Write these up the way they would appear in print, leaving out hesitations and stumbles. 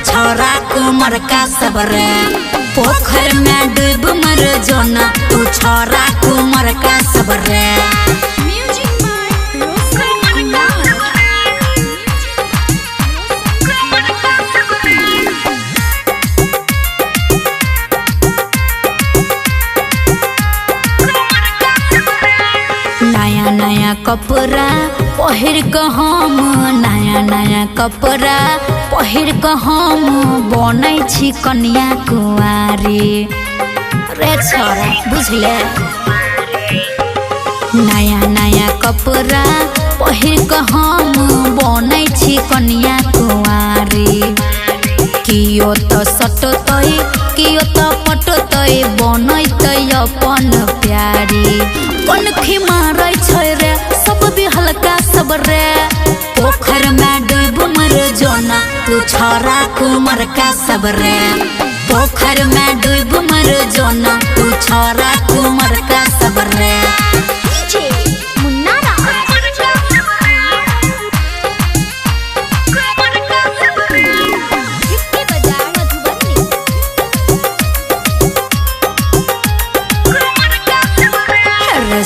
छोरा कुमार का सबरे पोखर में डूब मर जो ना तू छोरा कुमार का सबरे। नया नया कपड़ा पहिर के हम नया नया कपड़ा पहिर के हम बनै छी कन्या कुंवारी रे छोरा बुझले। नया नया कपड़ा पहिर के हम बनै छी कन्या कुंवारी। कियो तो सटतै कियो तो पटतै बनैतै अपन प्यारी। कनखी मारै छै रे सब भी हल्का सब रे पोखर में डूब मर जो ना तू छोरा कुमार का सब रे पोखर में डूब मर जो ना तू छोरा कुमार का सब रे।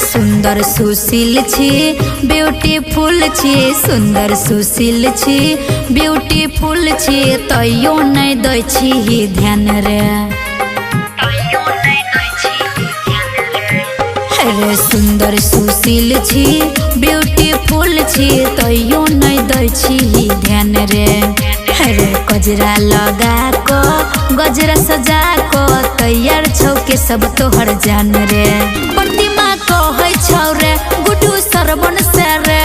सुंदर सुशील छी ब्यूटीफुल छी सुंदर सुशील छी ब्यूटीफुल छी तैयो नहीं दै छी ध्यान रे। रे सुंदर सुशील छी ब्यूटीफुल छी तैयो नहीं दै छी ध्यान रे। रे गजरा लगा को गजरा सजा को तैयार छौ के सब तोहर जान रे। प्रतिमा कहै छौ रे गुड्डू सरवन से रे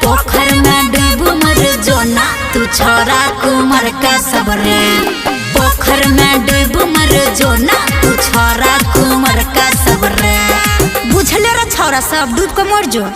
पोखर में डूब मर जो ना तू छोरा कुमार का सब रे पोखर में डूब मर जो ना तू छोरा कुमार का सब रे। बुझले रे छोरा सब डूब के मर जो।